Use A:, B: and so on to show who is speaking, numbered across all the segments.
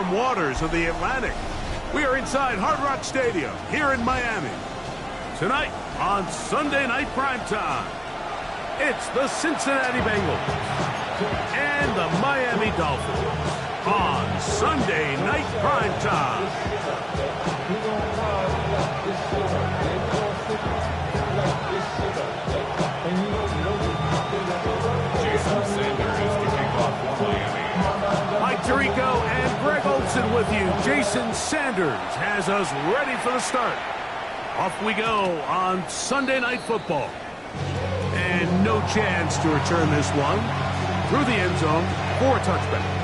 A: calm waters of the Atlantic. We are inside Hard Rock Stadium here in Miami. Tonight on Sunday Night Primetime, it's the Cincinnati Bengals and the Miami Dolphins on Sunday Night Primetime.
B: Jason Sanders is kicking off for Miami.
A: Mike Tirico and Greg Olsen with you. Jason Sanders has us ready for the start. Off we go on Sunday Night Football. And no chance to return this one through the end zone for a touchback.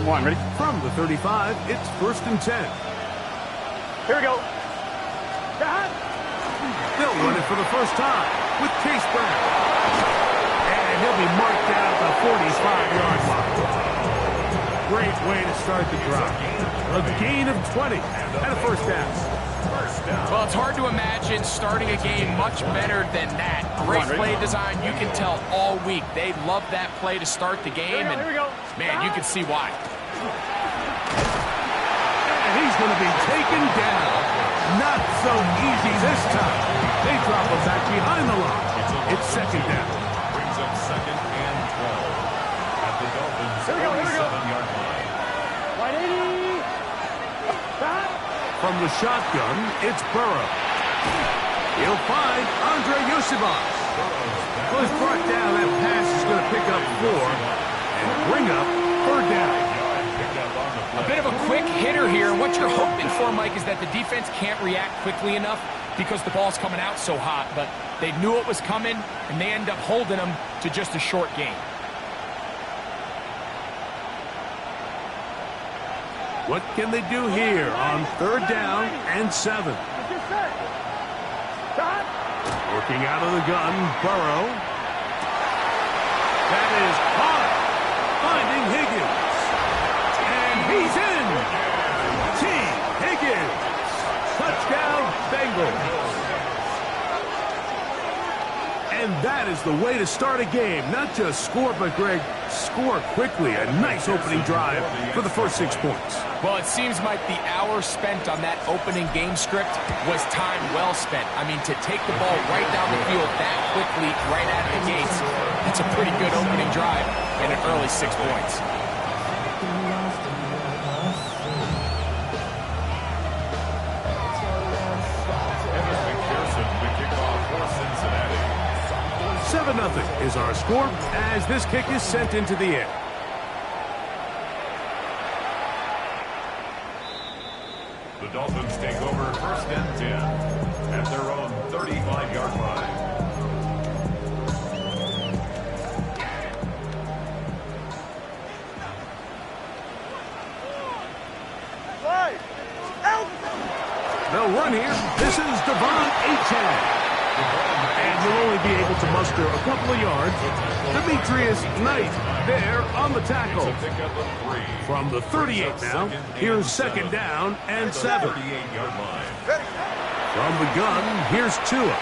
C: One, ready?
A: From the 35, it's 1st and 10.
C: Here we go.
A: They'll run it for the first time with Case Brown. And he'll be marked down at the 45-yard line. Great way to start the drive. A gain of 20 and a first down.
D: Well, it's hard to imagine starting a game much better than that. Great play design. You can tell all week they love that play to start the game. And, man, you can see why.
A: And he's going to be taken down. Not so easy this time. They drop him back behind the line. It's 2nd down.
B: Brings up 2nd and 12 at the Dolphins' 47-yard line.
A: From the shotgun, it's Burrow. He'll find Andre Yosibas. Well, he's brought down. That pass is going to pick up 4 and bring up 3rd down.
D: A bit of a quick hitter here. What you're hoping for, Mike, is that the defense can't react quickly enough because the ball's coming out so hot. But they knew it was coming, and they end up holding them to just a short gain.
A: What can they do here on 3rd down and 7? Working out of the gun, Burrow. That is hard. Finding Higgins. And he's in. T. Higgins. Touchdown, Bengals. And that is the way to start a game. Not just score, but, Greg, score quickly. A nice opening drive for the first 6 points.
D: Well, it seems like the hour spent on that opening game script was time well spent. I mean, to take the ball right down the field that quickly, right out of the gates, that's a pretty good opening drive and an early 6 points.
B: Evan McPherson to kick off for Cincinnati.
A: 7-0 is our score as this kick is sent into the air.
B: The Dolphins take over 1st and 10 at their own 35-yard line.
A: They'll run here. This is Devon Achane. And he'll only be able to muster a couple of yards. Demetrius Knight there on the tackle. From the 38 now, here's 2nd down and 7.
B: 38-yard line.
A: From the gun, here's Tua.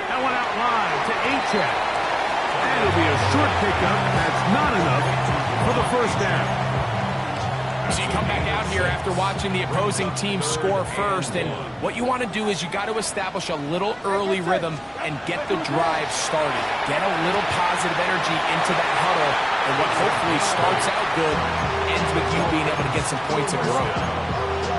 A: That one out wide to Achane. And it'll be a short pickup. That's not enough for the first down.
D: So you come back out here after watching the opposing team score first, and what you want to do is you got to establish a little early rhythm and get the drive started. Get a little positive energy into that huddle, and what hopefully starts out good ends with you being able to get some points of your own.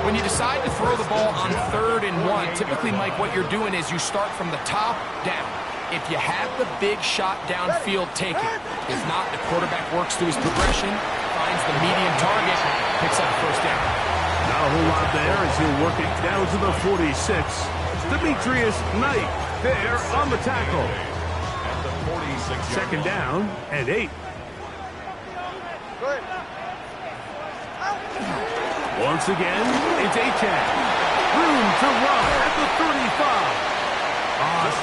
D: When you decide to throw the ball on 3rd and 1, typically, Mike, what you're doing is you start from the top down. If you have the big shot downfield, take it. If not, the quarterback works through his progression, finds the medium target, picks up the first down.
A: Not a whole lot there as he'll work it down to the 46. Demetrius Knight there on the tackle.
B: At the 46-yard
A: 2nd down and 8. Once again, it's Achane. Room to run at the 35.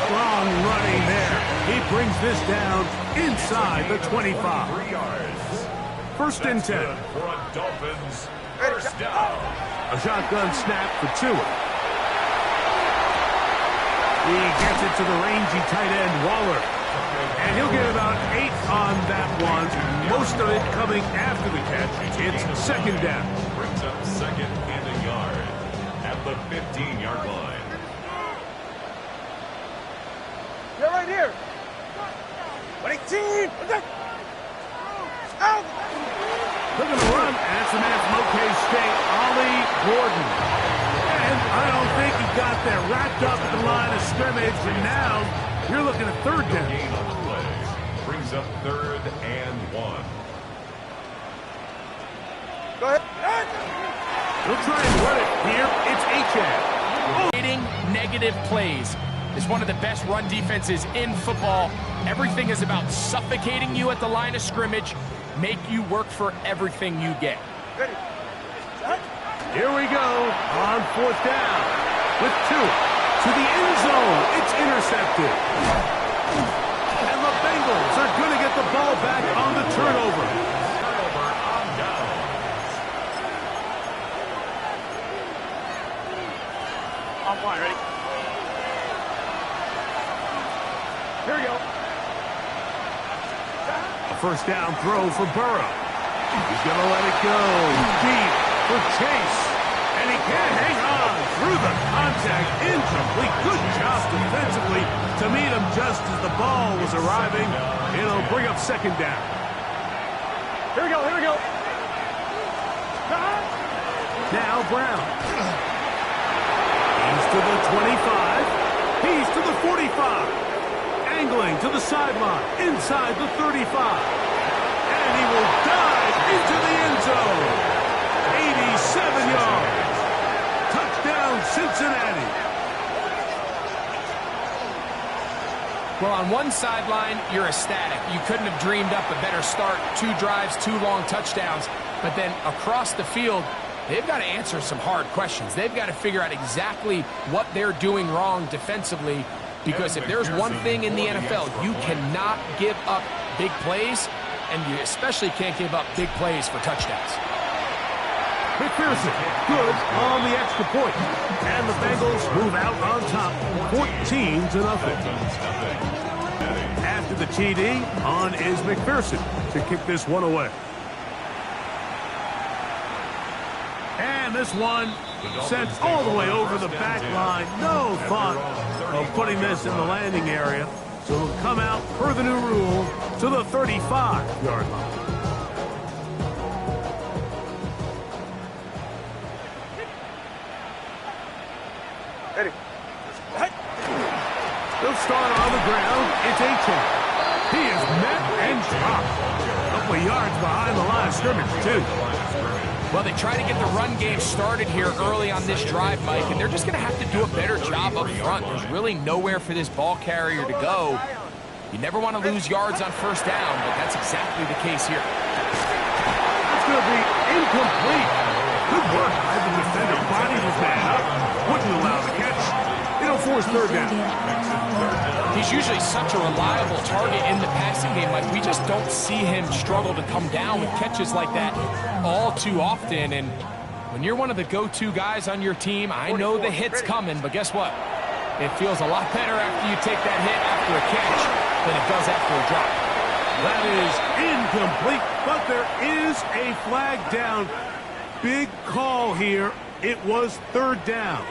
A: Strong running there. He brings this down inside the 25.
B: 3 yards.
A: First and 10.
B: Good for a Dolphins first down.
A: A shotgun snap for Tua. He gets it to the rangy tight end, Waller. And he'll get about 8 on that one. Most of it coming after the catch. It's second down.
B: Brings up second and a yard at the 15-yard line.
C: You're right here. 18. Out.
A: Looking to run, and it's the man from OK State, Ollie Gordon. And I don't think he got there wrapped up at the line of scrimmage, and now you're looking at third down.
B: Gain on the play. Brings up third and 1.
C: Go ahead.
A: He'll try and run it here. It's Achane.
D: Creating negative plays is one of the best run defenses in football. Everything is about suffocating you at the line of scrimmage, make you work for everything you get.
C: Ready.
A: Here we go on fourth down with Tua to the end zone. It's intercepted. And the Bengals are going to get the ball back on the turnover.
B: Turnover on down.
C: On point. Ready. Here we go.
A: A first down throw for Burrow. He's going to let it go deep for Chase. And he can't hang on through the contact. Incomplete. Good job defensively to meet him just as the ball was arriving. It'll bring up second down.
C: Here we go. Here we go.
A: Now Brown. He's to the 25. He's to the 45. Angling to the sideline, inside the 35. And he will dive into the end zone. 87 yards. Touchdown, Cincinnati.
D: Well, on one sideline, you're ecstatic. You couldn't have dreamed up a better start. 2 drives, 2 long touchdowns. But then across the field, they've got to answer some hard questions. They've got to figure out exactly what they're doing wrong defensively. Because if there's one thing in the NFL, you cannot give up big plays, and you especially can't give up big plays for touchdowns.
A: McPherson, good on the extra point. And the Bengals move out on top, 14-0. After the TD, on is McPherson to kick this one away. And this one sent all the way over the back line. No thought of putting this in the landing area. So it'll come out per the new rule to the 35-yard line.
C: Ready.
A: They'll start on the ground. It's Achane. He is met and dropped. A couple of yards behind the line of scrimmage, too.
D: Well, they try to get the run game started here early on this drive, Mike, and they're just going to have to do a better job up front. There's really nowhere for this ball carrier to go. You never want to lose yards on first down, but that's exactly the case here.
A: It's going to be incomplete. Good work by the defender. Body was man up. Wouldn't allow the catch. It'll force third down.
D: He's usually such a reliable target in the passing game. Like, we just don't see him struggle to come down with catches like that all too often. And when you're one of the go-to guys on your team, I know the hit's coming, but guess what? It feels a lot better after you take that hit after a catch than it does after a drop.
A: That is incomplete, but there is a flag down. Big call here. It was third down.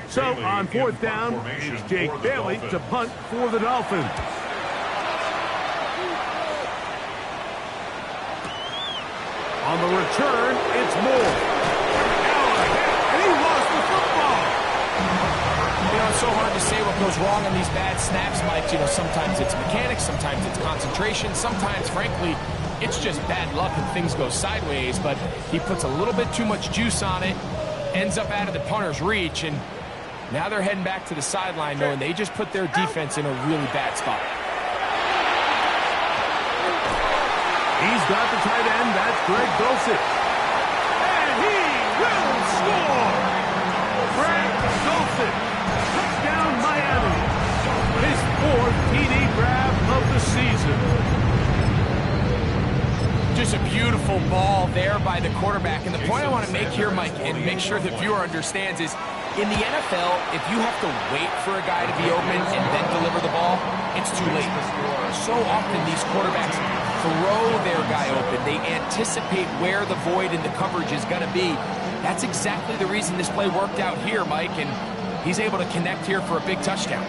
A: So on fourth down, it's Jake Bailey to punt for the Dolphins. On the return, it's Moore. And he lost the football.
D: You know, it's so hard to say what goes wrong on these bad snaps, Mike. You know, sometimes it's mechanics, sometimes it's concentration, sometimes, frankly, it's just bad luck and things go sideways. But he puts a little bit too much juice on it, ends up out of the punter's reach, and now they're heading back to the sideline knowing they just put their defense in a really bad spot.
A: He's got the tight end. That's Greg Dulcich. And he will score! Greg Dulcich. Touchdown, Miami. His 4th TD grab of the season.
D: Just a beautiful ball there by the quarterback. And the point I want to make here, Mike, and make sure the viewer understands is, in the NFL, if you have to wait for a guy to be open and then deliver the ball, it's too late. So often these quarterbacks throw their guy open. They anticipate where the void in the coverage is going to be. That's exactly the reason this play worked out here, Mike, and he's able to connect here for a big touchdown.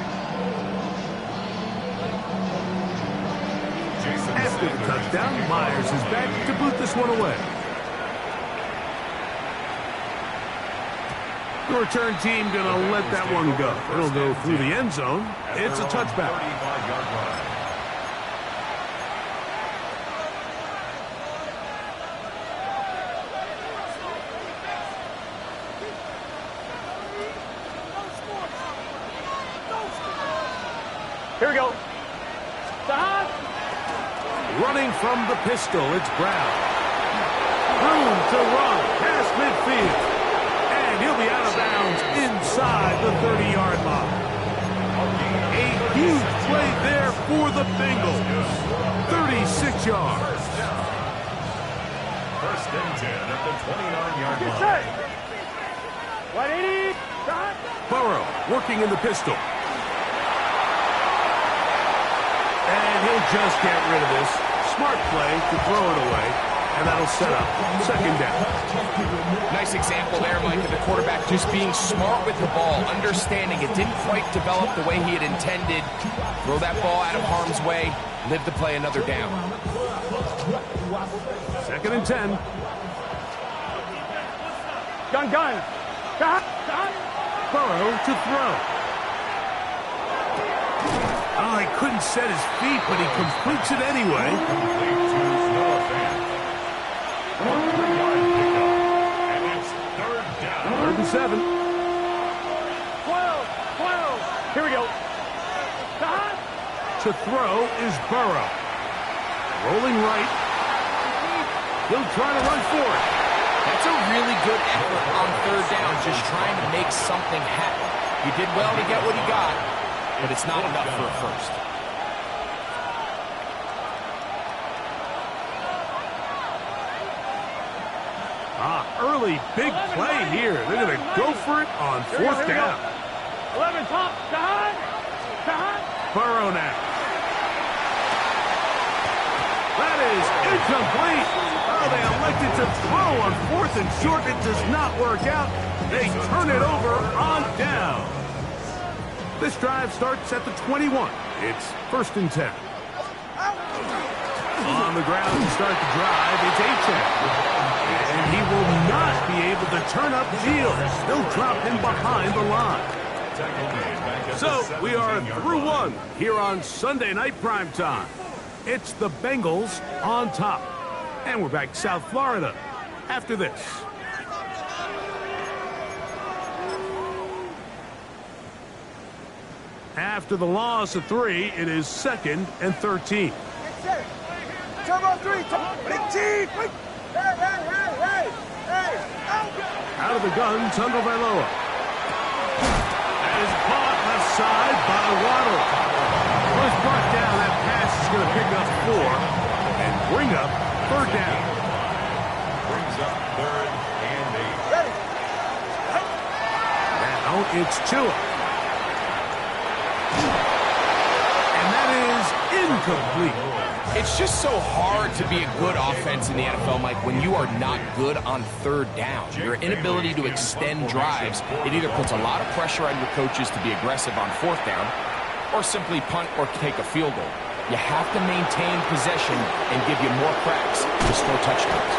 A: After the touchdown, Myers is back to boot this one away. The return team going to let that one go. It'll go through the end zone. It's a touchback.
B: 35-yard line.
C: Here we go. Stop.
A: Running from the pistol, it's Brown. Room to run past midfield. And he'll be out of bounds inside the 30-yard line. A huge play there for the Bengals. 36 yards.
B: First and 10 at the 29-yard
C: Get
B: line.
C: set. 180. Stop.
A: Burrow working in the pistol. And he'll just get rid of this. Smart play to throw it away. And that'll set up second down.
D: Nice example there, Mike, of the quarterback just being smart with the ball, understanding it didn't quite develop the way he had intended. Throw that ball out of harm's way, live to play another down.
A: Second and 10.
C: Gun. Stop.
A: Burrow to throw. Oh, he couldn't set his feet, but he completes it anyway.
B: Complete to Noah Fant. 1-3-yard pickup. And it's third down.
A: Third and 7.
C: 12. Here we go. Stop.
A: To throw is Burrow. Rolling right. He'll try to run for it.
D: That's a really good effort on third down, just trying to make something happen. He did well to get what he got, but it's not enough for a first.
A: Early big play here. They're going to go for it on fourth down.
C: 11 top. Stop.
A: Burrow now. That is incomplete. Oh, they elected to throw on fourth and short. It does not work out. They turn it over on down. This drive starts at the 21. It's first and 10. On the ground to start the drive, it's Achane. And he will not be able to turn up Fields. They'll drop him behind the line. So we are through one here on Sunday Night Primetime. It's the Bengals on top. And we're back to South Florida after this. After the loss of 3, it is 2nd and 13.
C: Turbo 3. Big team. Hey.
A: Out of the gun, Tagovailoa. That is caught left side by Waddle. Was brought down. That pass is going to pick up 4 and bring up third down.
B: Brings up third and 8.
A: Now it's Tua. And that is incomplete.
D: It's just so hard to be a good offense in the NFL, Mike, when you are not good on third down. Your inability to extend drives, it either puts a lot of pressure on your coaches to be aggressive on fourth down or simply punt or take a field goal. You have to maintain possession and give you more cracks to score touchdowns.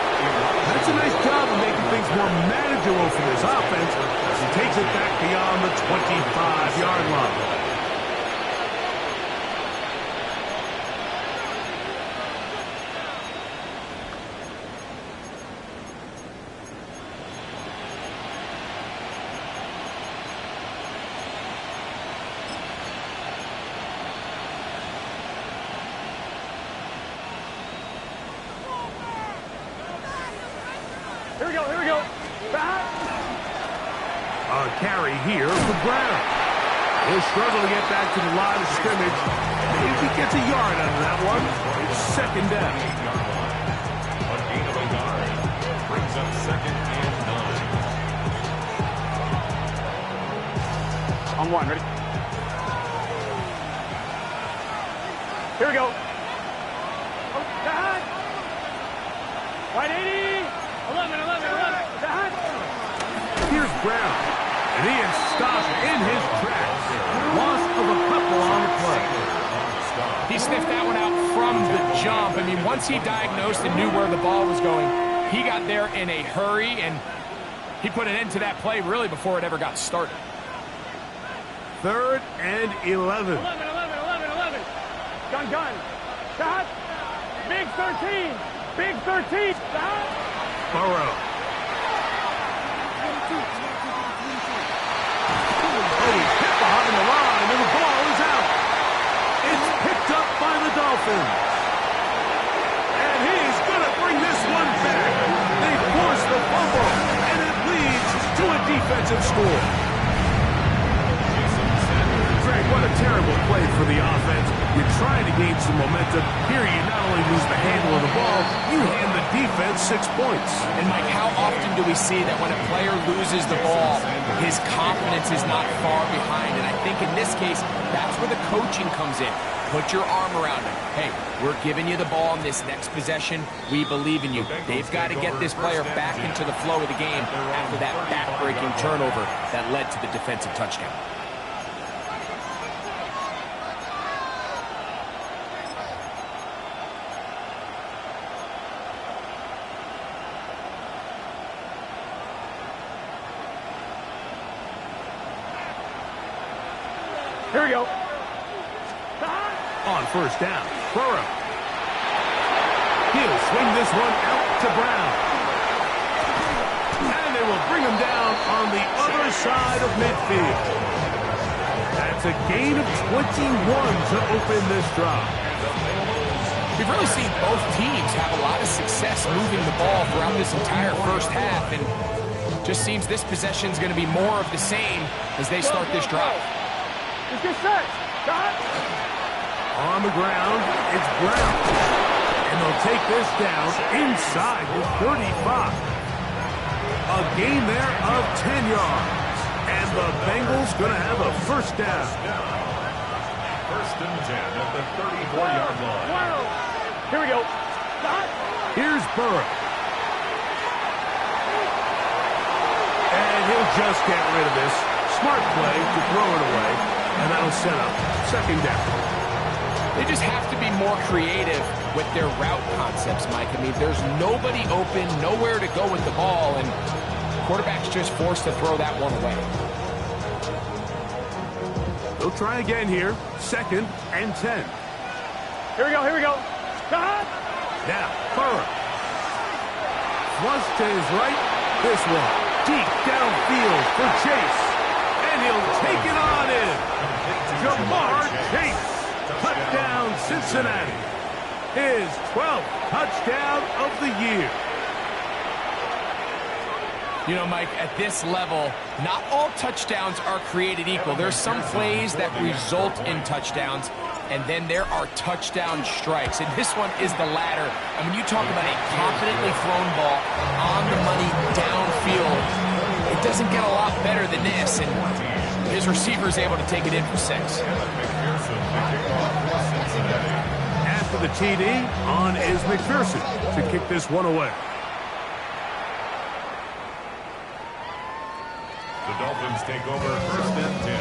A: That's a nice job of making things more manageable for this offense as he takes it back beyond the 25-yard line.
C: Here we go, here we go. Back.
A: A carry here for Brown. He'll struggle to get back to the line of scrimmage. If he gets a yard out of that one, it's second down.
B: A gain of a yard brings up 2nd and 9.
C: On one, ready? Here we go. Back. Wide 80. 11. Back.
A: Here's Brown, and he is stopped in his tracks. Loss of a couple on the play.
D: He sniffed that one out from the jump. I mean, once he diagnosed and knew where the ball was going, he got there in a hurry, and he put an end to that play really before it ever got started.
A: 3rd and 11.
C: 11. Gun. Shot. Big 13. Shot.
A: Burrow. Oh, he's hit behind the line, and the ball is out. It's picked up by the Dolphins. And he's going to bring this one back. They force the fumble, and it leads to a defensive score. Greg, what a terrible play for the offense. You're trying to gain some momentum. Here you not only lose the handle of the ball, you hand the defense 6 points.
D: And Mike, how often do we see that when a player loses the ball, his confidence is not far behind? And I think in this case, that's where the coaching comes in. Put your arm around him. Hey, we're giving you the ball in this next possession. We believe in you. They've got to get this player back into the flow of the game after that back-breaking turnover that led to the defensive touchdown.
C: Here we go.
A: On first down, Burrow. He'll swing this one out to Brown. And they will bring him down on the other side of midfield. That's a gain of 21 to open this drive.
D: We've really seen both teams have a lot of success moving the ball throughout this entire first half, and just seems this possession is going to be more of the same as they start this drive.
C: Let's get set. Shot.
A: On the ground, it's Brown. And they'll take this down inside the 35. A gain there of 10 yards. And the Bengals going to have a first down.
B: 1st and 10 at the 34-yard line.
C: Here we go. Shot.
A: Here's Burrow. And he'll just get rid of this. Smart play to throw it away. And that'll set up 2nd down.
D: They just have to be more creative with their route concepts, Mike. I mean, there's nobody open, nowhere to go with the ball, and the quarterback's just forced to throw that one away.
A: They'll try again here. 2nd and 10.
C: Here we go. Shot.
A: Now, Burrow. Flush to his right. This one deep downfield for Chase. And he'll take it on in. Jamar Chase. Touchdown, Cincinnati. His 12th touchdown of the year.
D: You know, Mike, at this level, not all touchdowns are created equal. There's some plays that result in touchdowns, and then there are touchdown strikes. And this one is the latter. I mean, you talk about a confidently thrown ball on the money downfield. It doesn't get a lot better than this, and his receiver is able to take it in for 6.
A: After the TD, on is McPherson to kick this one away.
B: The Dolphins take over 1st and 10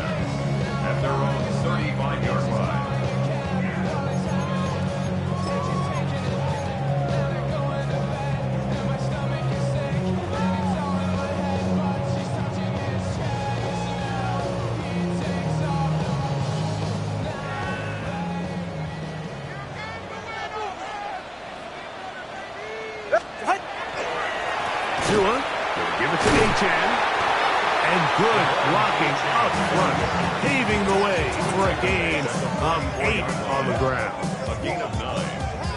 B: at their own 35-yard line.
A: Tua will give it to Achane. And good blocking up front, paving the way for a gain of 8 on the ground.
B: A gain of 9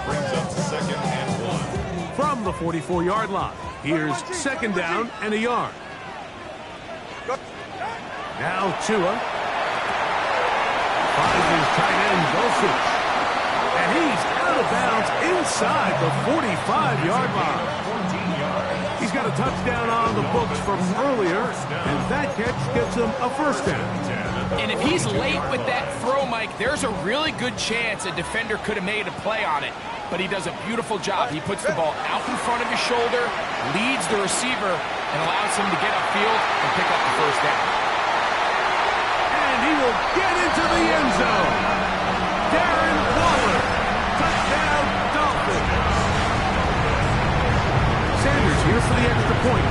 B: brings up 2nd and 1.
A: From the 44-yard line, Here's second down and a yard. Now Tua finds his tight end, Dulcich. And he's out of bounds inside the 45-yard line. He's got a touchdown on the books from earlier, and that catch gets him a first down.
D: And if he's late with that throw, Mike, there's a really good chance a defender could have made a play on it. But he does a beautiful job. He puts the ball out in front of his shoulder, leads the receiver, and allows him to get upfield and pick up the first down.
A: And he will get into the end zone. Darren Waller, touchdown Dolphins. Sanders here for the extra point.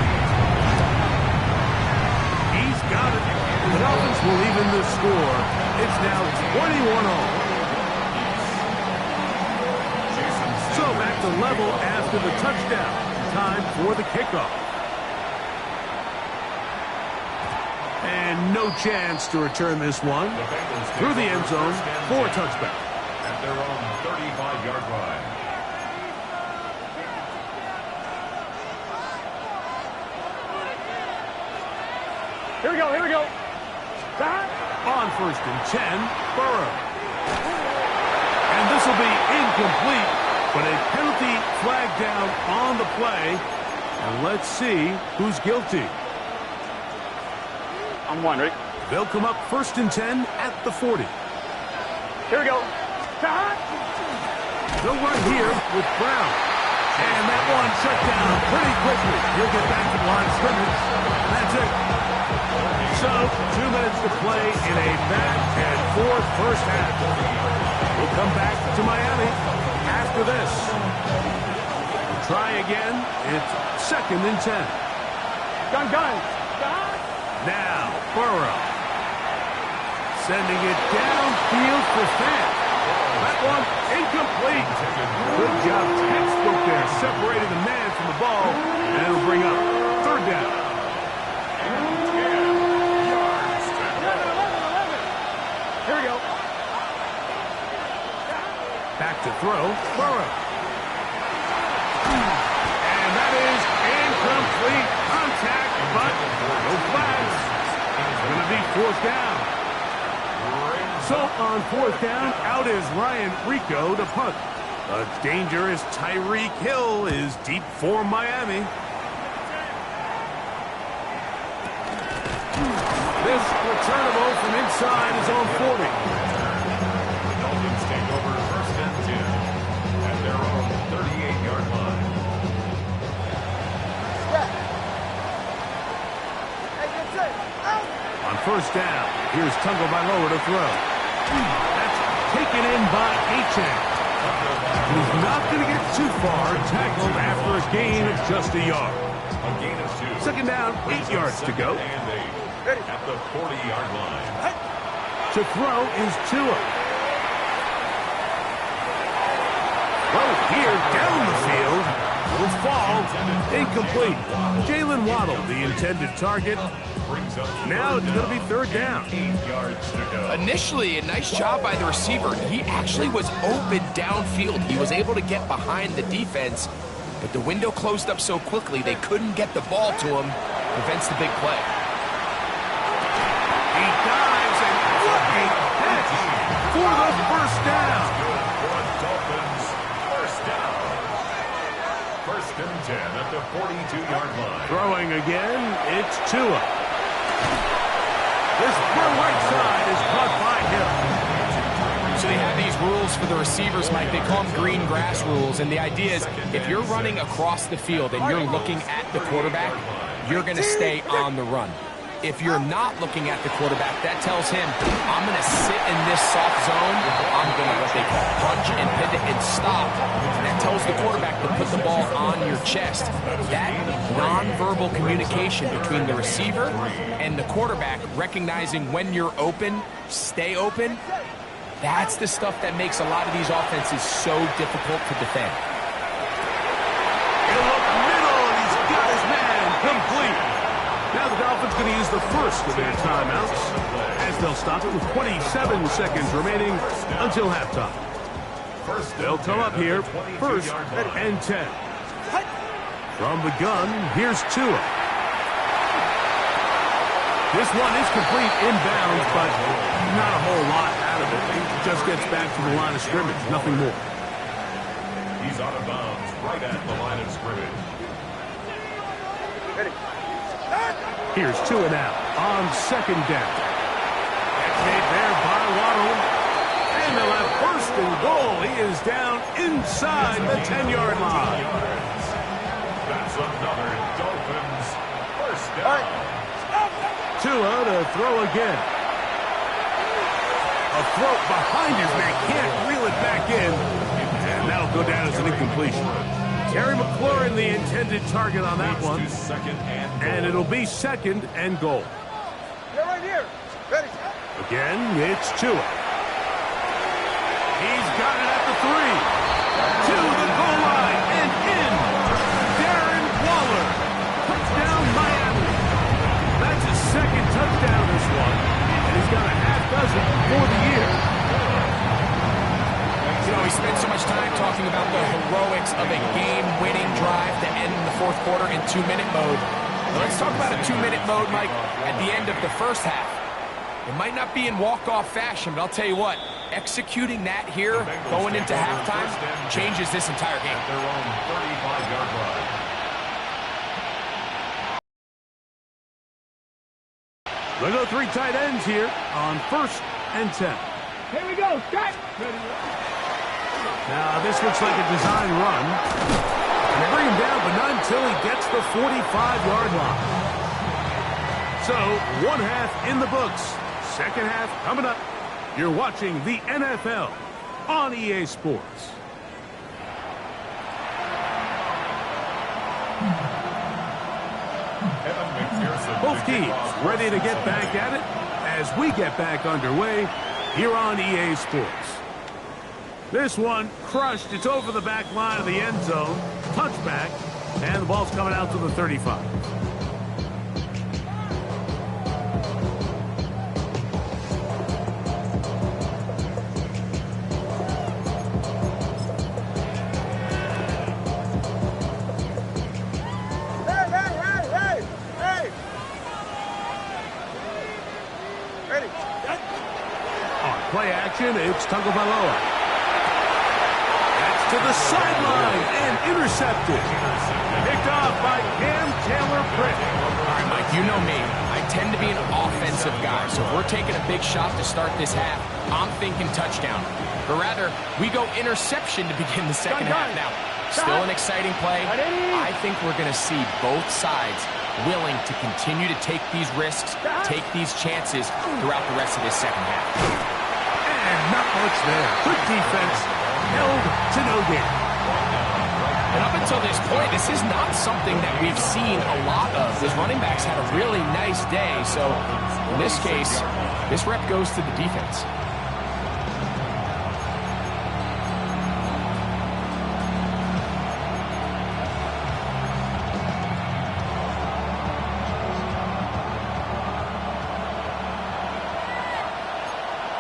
A: He's got it. The Dolphins will even the score. It's now 21-all. So back to level after the touchdown. Time for the kickoff. And no chance to return this one. Through the end zone for a touchback.
B: At their own 35-yard line.
C: Here we go, here we go.
A: On first and 10, Burrow. And this will be incomplete. But a penalty flag down on the play. And let's see who's guilty.
C: I'm one, Rick.
A: They'll come up first and 10 at the 40.
C: Here we go.
A: They'll run here with Brown. And that one shut down pretty quickly. He'll get back to the line of scrimmage. And that's it. So, 2 minutes to play in a back-and-forth first half. We'll come back to Miami after this. We'll try again. It's second and 10.
C: Gun.
A: Now, Burrow. Sending it downfield for Fant. That one incomplete. Good job, textbook there. Separating the man from the ball. And it'll bring up third down.
C: Here we go.
A: Back to throw, Burrow. And that is incomplete contact, but no flags. It's going to be fourth down. So on fourth down, out is Ryan Rico to punt. The dangerous Tyreek Hill is deep for Miami. This returnable from inside his own 40.
B: The Dolphins take over first and 10 at their own 38-yard line.
A: On first down, here's Tagovailoa to throw. That's taken in by Achane. He's not going to get too far, tackled after a gain of just a yard.
B: A gain of 2.
A: Second down, 8 yards to go.
B: And 8 at the 40-yard line.
A: To throw is Tua. Throw here down the field. Will fall. Incomplete. Jalen Waddle, the intended target. Now it's going to be third down.
B: 8 yards to go.
D: Initially, a nice job by the receiver. He actually was open downfield. He was able to get behind the defense, but the window closed up so quickly they couldn't get the ball to him. Prevents the big play.
A: He dives and what a catch for the first down.
B: For Dolphins, first down. First and 10 at the 42-yard line.
A: Throwing again, it's Tua. This far right side is caught by him.
D: So they have these rules for the receivers, Mike. They call them green grass rules. And the idea is if you're running across the field and you're looking at the quarterback, you're going to stay on the run. If you're not looking at the quarterback, that tells him, I'm going to sit in this soft zone. I'm going to what they call punch and pivot and stop. And that tells the quarterback to put the ball on your chest. That nonverbal communication between the receiver and the quarterback, recognizing when you're open, stay open, that's the stuff that makes a lot of these offenses so difficult to defend.
A: He'll look middle, and he's got his man complete. Now the Dolphins going to use the first of their timeouts as they'll stop it with 27 seconds remaining until halftime. They'll come up here first and 10. From the gun, here's Tua. This one is complete inbounds, but not a whole lot out of it. He just gets back to the line of scrimmage, nothing more.
B: He's out of bounds right at the line of scrimmage.
A: Here's Tua now on second down. That's made there by Waddle. And they'll have first and goal. He is down inside the 10-yard line.
B: That's another Dolphins first down.
A: Tua to throw again. A throw behind his man. Can't reel it back in. And that'll go down as an incompletion. Terry McLaurin, the intended target on that one. And it'll be second and goal.
C: They're right here. Ready.
A: Again, it's Tua. He's got it at the 3. To the goal line and in. Darren Waller. Touchdown, Miami. That's his second touchdown this one. And he's got a half dozen for the year.
D: You know, we spent so much time talking about the heroics of a game-winning drive to end the fourth quarter in 2-minute mode. Let's talk about a 2-minute mode, Mike, at the end of the first half. It might not be in walk-off fashion, but I'll tell you what, executing that here, going into halftime, changes this entire game.
B: At their own 35-yard line.
A: They'll go 3 tight ends here on first and 10.
C: Here we go. Start.
A: Now, this looks like a design run. And they bring him down, but not until he gets the 45-yard line. So, one half in the books. Second half coming up. You're watching the NFL on EA Sports. Both teams ready to get back at it as we get back underway here on EA Sports. This one crushed. It's over the back line of the end zone. Touchback. And the ball's coming out to the 35.
C: Hey. Ready.
A: On play action, it's Tagovailoa. To the sideline and intercepted. Picked off by Cam Taylor-Britt.
D: All right, Mike, you know me. I tend to be an offensive guy, so if we're taking a big shot to start this half, I'm thinking touchdown. But rather, we go interception to begin the second half. Now, still an exciting play. I think we're going to see both sides willing to continue to take these risks, take these chances throughout the rest of this second half.
A: And not much there. Good defense. Held to no gain.
D: And up until this point, this is not something that we've seen a lot of. These running backs had a really nice day. So in this case, this rep goes to the defense.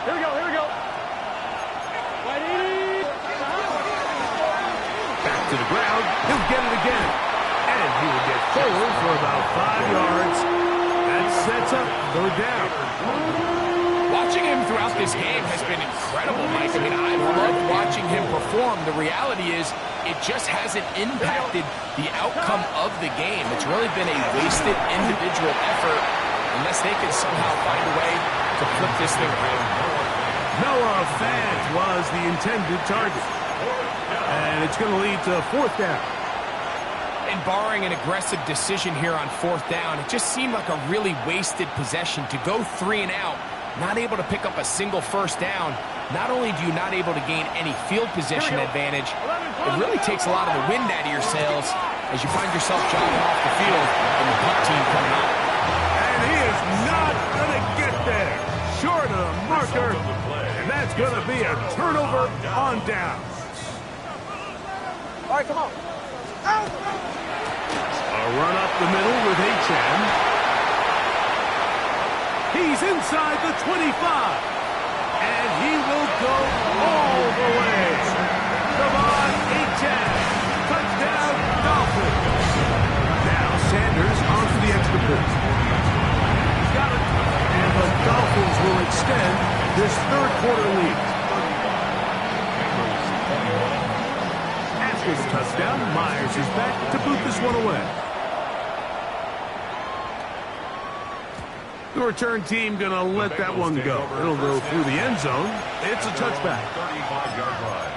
C: Here we go.
A: Back to the ground. He'll get it again. And he will get forward for about 5 yards. That sets up third down.
D: Watching him throughout this game has been incredible, Mike. I mean, I love watching him perform. The reality is it just hasn't impacted the outcome of the game. It's really been a wasted individual effort unless they can somehow find a way to flip this thing around.
A: Noah Fant was the intended target. And it's going to lead to fourth down.
D: And barring an aggressive decision here on fourth down, it just seemed like a really wasted possession to go 3 and out, not able to pick up a single first down. Not only do you not able to gain any field position advantage, it really takes a lot of the wind out of your sails as you find yourself jogging off the field and the punt team coming up.
A: And he is not going to get there. Short of the marker. And that's going to be a turnover on down.
C: All right, come on. Out.
A: A run up the middle with Achane. He's inside the 25. And he will go all the way. Devon Achane. Touchdown, Dolphins. this third quarter lead. After the touchdown, Myers is back to boot this one away. The return team going to let that one go. It'll go through the end zone. It's a touchback.
B: 35-yard line.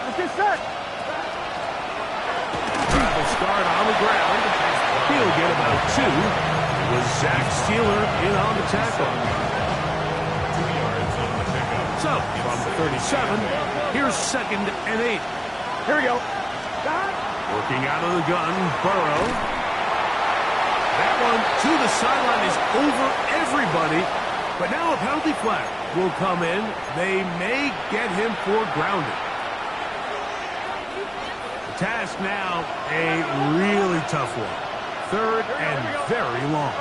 C: Let's get set.
A: Triple start on the ground. He'll get about 2. It was Zach Steeler in on the tackle.
B: 2 yards on the pickup.
A: So, from 37, here's 2nd and 8.
C: Here we go.
A: Working out of the gun, Burrow. That one to the sideline is over everybody. But now a penalty flag will come in. They may get him for grounding. The task now, a really tough one. 3rd and very long.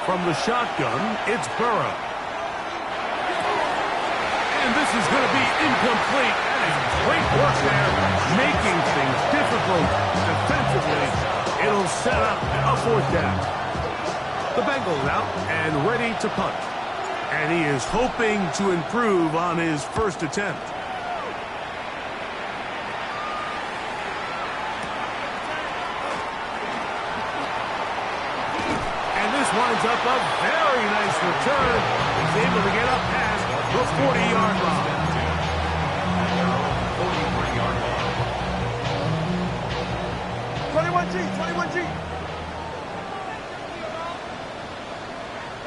A: From the shotgun, it's Burrow. And this is going to be incomplete. That is great work there, making things difficult defensively. It'll set up a 4th down. The Bengals out and ready to punt. And he is hoping to improve on his first attempt. And this winds up a very nice return. He's able to get up past the 40-yard line.
B: 43-yard line.
C: 21G.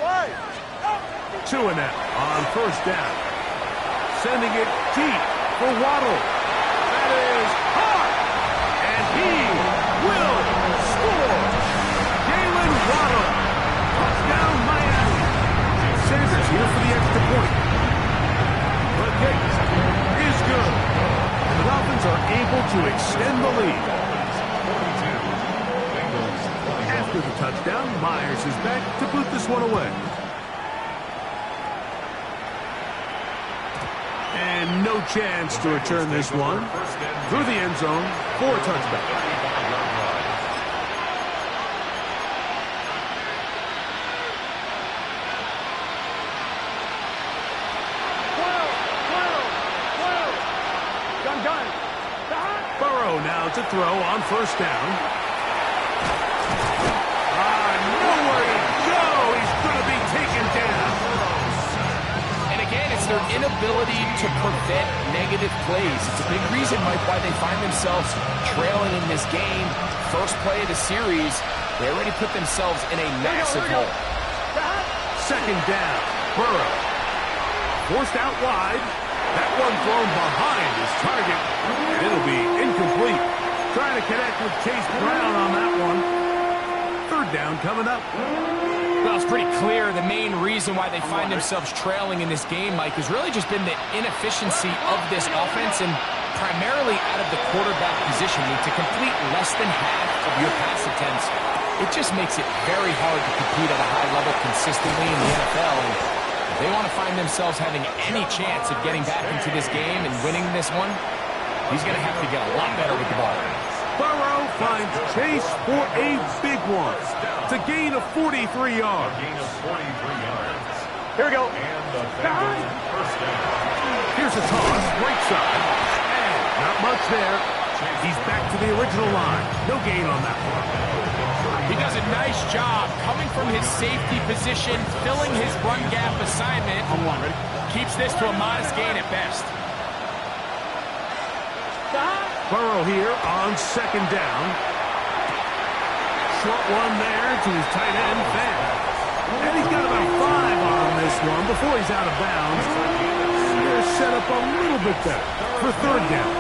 C: Why?
A: 2 and out on 1st down. Sending it deep for Waddle. That is hard. And he will score. Jalen Waddle. Touchdown Miami. Sanders here for the extra point. The kick is good. And the Dolphins are able to extend the lead.
B: 42. Bengals.
A: After the touchdown, Myers is back to boot this one away. And no chance to return this one through the end zone for a touchback.
B: 35-yard line.
A: Burrow now to throw on 1st down. Nowhere to go. He's going to be taken down.
D: And again, it's their inability to prevent negative plays. It's a big reason, Mike, why they find themselves trailing in this game. First play of the series, they already put themselves in a massive hole.
A: 2nd down. Burrow. Forced out wide. That one thrown behind his target. And it'll be incomplete. Trying to connect with Chase Brown on that one. 3rd down coming up.
D: Well, it's pretty clear the main reason why they find themselves trailing in this game, Mike, has really just been the inefficiency of this offense and primarily out of the quarterback position. I mean, to complete less than half of your pass attempts, it just makes it very hard to compete at a high level consistently in the NFL. And if they want to find themselves having any chance of getting back into this game and winning this one, he's going to have to get a lot better with the ball.
A: Burrow finds Chase for a big one. It's a gain of 43 yards.
B: Gain of 43 yards.
C: Here we go.
B: And the Bengals first down.
A: Here's a toss, right side. And not much there. He's back to the original line. No gain on that one.
D: He does a nice job coming from his safety position, filling his run gap assignment. Keeps this to a modest gain at best.
A: Burrow here on 2nd down. Short one there to his tight end, Van. And he's got about 5 on this one before he's out of bounds. They're set up a little bit better for 3rd down.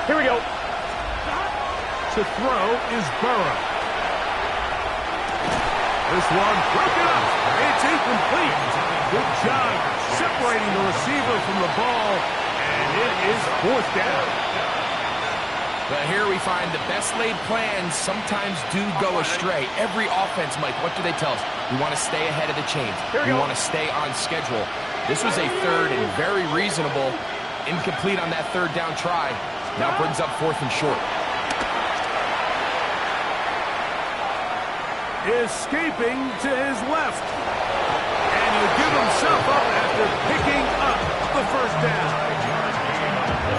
C: Here we go.
A: To throw is Burrow. This one broken up. It's incomplete. Good job separating the receiver from the ball. And it is 4th down.
D: But here we find the best laid plans sometimes do go astray. Every offense, Mike, what do they tell us? We want to stay ahead of the chains. We want to stay on schedule. This was a 3rd and very reasonable. Incomplete on that third down try. Now brings up 4th and short.
A: Escaping to his left. And he'll give himself up after picking up the first down.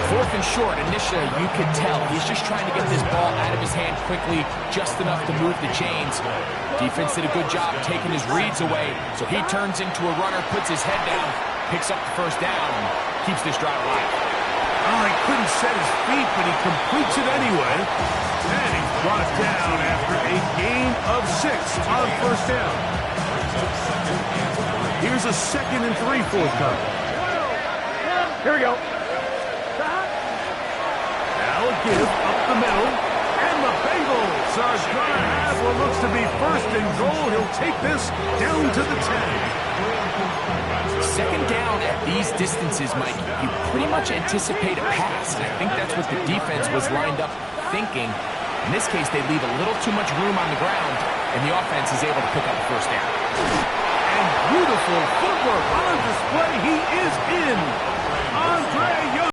D: 4th and short. Initially, you could tell he's just trying to get this ball out of his hand quickly, just enough to move the chains. Defense did a good job taking his reads away, so he turns into a runner, puts his head down, picks up the first down, and keeps this drive alive.
A: Oh, he couldn't set his feet, but he completes it anyway. And he's brought down after a gain of 6 on first down. Here's a 2nd and 3 forthcoming.
C: Here we go.
A: Now a give up the middle. And the Bengals are going to have what looks to be 1st and goal. He'll take this down to the 10.
D: 2nd down at these distances, Mike, you pretty much anticipate a pass. And I think that's what the defense was lined up thinking. In this case, they leave a little too much room on the ground, and the offense is able to pick up the first down.
A: And beautiful footwork on display. He is in. Andre Young.